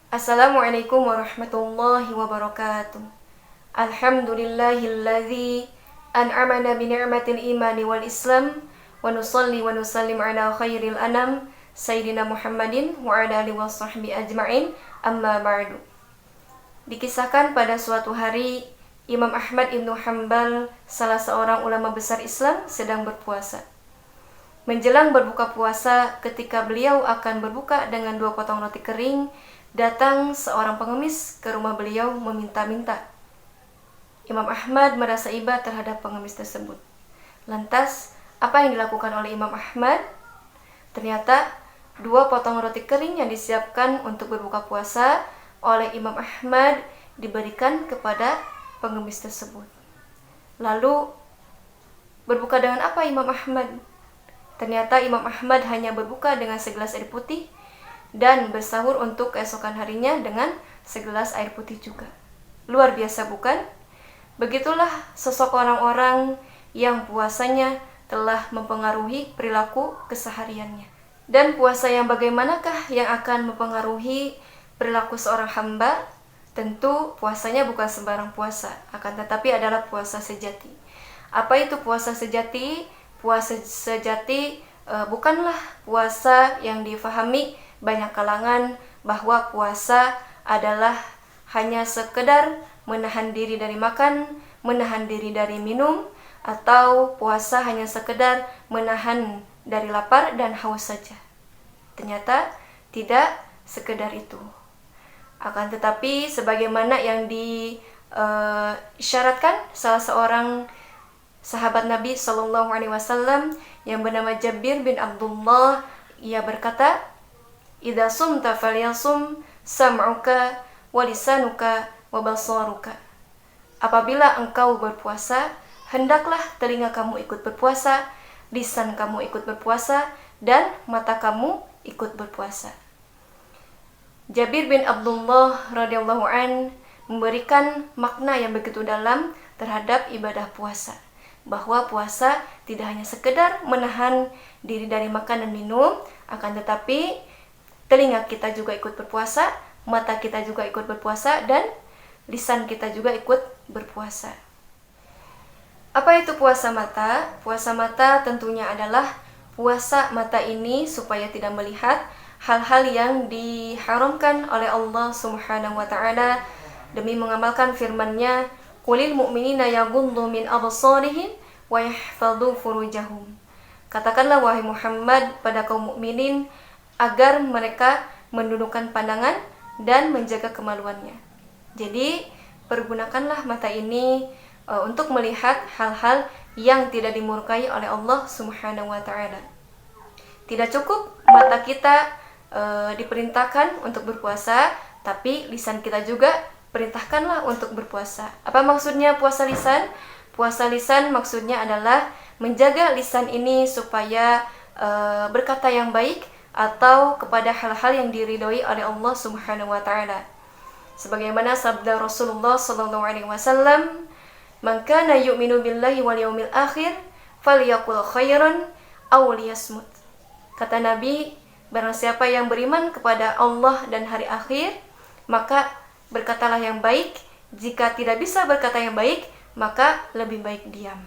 Assalamualaikum warahmatullahi wabarakatuh. Alhamdulillahilladzi an'amana bi ni'matil imani wal islam wa nusalli wa nusallim ala khairil anam sayyidina Muhammadin wa ala alihi washabbihi ajma'in, amma ba'du. Dikisahkan pada suatu hari Imam Ahmad ibnu Hanbal, salah seorang ulama besar Islam, sedang berpuasa. Menjelang berbuka puasa, ketika beliau akan berbuka dengan 2 potong roti kering, datang seorang pengemis ke rumah beliau meminta-minta. Imam Ahmad merasa iba terhadap pengemis tersebut. Lantas, apa yang dilakukan oleh Imam Ahmad? Ternyata 2 potong roti kering yang disiapkan untuk berbuka puasa oleh Imam Ahmad diberikan kepada pengemis tersebut. Lalu, berbuka dengan apa Imam Ahmad? Ternyata Imam Ahmad hanya berbuka dengan segelas air putih dan bersahur untuk keesokan harinya dengan segelas air putih juga. Luar biasa bukan? Begitulah sosok orang-orang yang puasanya telah mempengaruhi perilaku kesehariannya. Dan puasa yang bagaimanakah yang akan mempengaruhi perilaku seorang hamba? Tentu puasanya bukan sembarang puasa, akan tetapi adalah puasa sejati. Apa itu puasa sejati? Puasa sejati bukanlah puasa yang difahami banyak kalangan bahwa puasa adalah hanya sekedar menahan diri dari makan, menahan diri dari minum, atau puasa hanya sekedar menahan dari lapar dan haus saja. Ternyata tidak sekedar itu. Akan tetapi sebagaimana yang disyaratkan salah seorang sahabat Nabi SAW yang bernama Jabir bin Abdullah, ia berkata, "Idza sumta falyasum sam'uka wa lisanuka wa basaruka." Apabila engkau berpuasa, hendaklah telinga kamu ikut berpuasa, lisan kamu ikut berpuasa, dan mata kamu ikut berpuasa. Jabir bin Abdullah radhiyallahu an memberikan makna yang begitu dalam terhadap ibadah puasa, bahwa puasa tidak hanya sekedar menahan diri dari makan dan minum, akan tetapi telinga kita juga ikut berpuasa, mata kita juga ikut berpuasa, dan lisan kita juga ikut berpuasa. Apa itu puasa mata? Puasa mata tentunya adalah puasa mata ini supaya tidak melihat hal-hal yang diharamkan oleh Allah Subhanahu wa taala demi mengamalkan firman-Nya, "Qulil mu'minina yaghuddu min absarihim wa yahfadhu furujahum." Katakanlah wahai Muhammad pada kaum mukminin agar mereka menundukkan pandangan dan menjaga kemaluannya. Jadi, pergunakanlah mata ini untuk melihat hal-hal yang tidak dimurkai oleh Allah Subhanahu wa taala. Tidak cukup mata kita diperintahkan untuk berpuasa, tapi lisan kita juga perintahkanlah untuk berpuasa. Apa maksudnya puasa lisan? Puasa lisan maksudnya adalah menjaga lisan ini supaya berkata yang baik atau kepada hal-hal yang diridhoi oleh Allah Subhanahu wa taala. Sebagaimana sabda Rasulullah sallallahu alaihi wasallam, "Man kana yu'minu billahi wal yawmil akhir falyaqul khairan aw liyasmut." Kata Nabi, barang siapa yang beriman kepada Allah dan hari akhir, maka berkatalah yang baik. Jika tidak bisa berkata yang baik, maka lebih baik diam.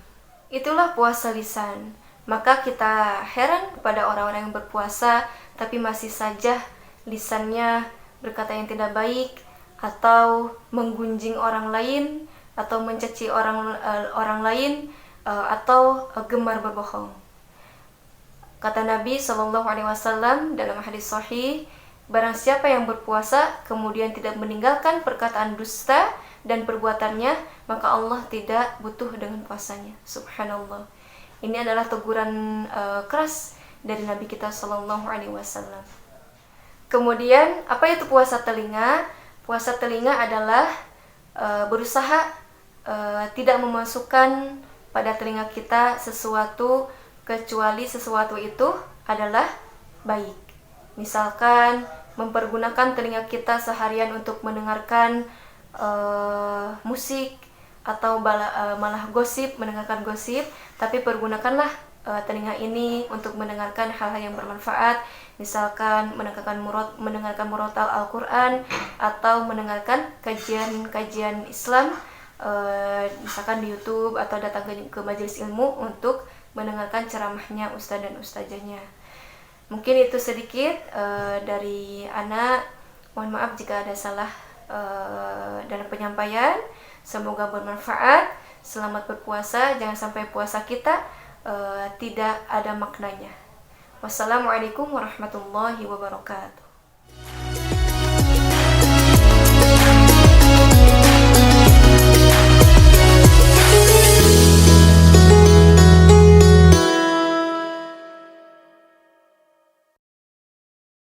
Itulah puasa lisan. Maka kita heran kepada orang-orang yang berpuasa tapi masih saja lisannya berkata yang tidak baik, atau menggunjing orang lain, atau mencaci orang lain, atau gemar berbohong. Kata Nabi SAW dalam hadis sahih, barang siapa yang berpuasa kemudian tidak meninggalkan perkataan dusta dan perbuatannya, maka Allah tidak butuh dengan puasanya. Subhanallah. Ini adalah teguran keras dari Nabi kita SAW. Kemudian, apa itu puasa telinga? Puasa telinga adalah berusaha tidak memasukkan pada telinga kita sesuatu kecuali sesuatu itu adalah baik. Misalkan mempergunakan telinga kita seharian untuk mendengarkan musik atau malah gosip, mendengarkan gosip, tapi pergunakanlah telinga ini untuk mendengarkan hal-hal yang bermanfaat, misalkan mendengarkan murotal Al-Quran atau mendengarkan kajian Islam, misalkan di YouTube atau datang ke majelis ilmu untuk mendengarkan ceramahnya ustadz dan ustazahnya. Mungkin itu sedikit dari Ana. Mohon maaf jika ada salah dalam penyampaian. Semoga bermanfaat. Selamat berpuasa. Jangan sampai puasa kita tidak ada maknanya. Wassalamualaikum warahmatullahi wabarakatuh.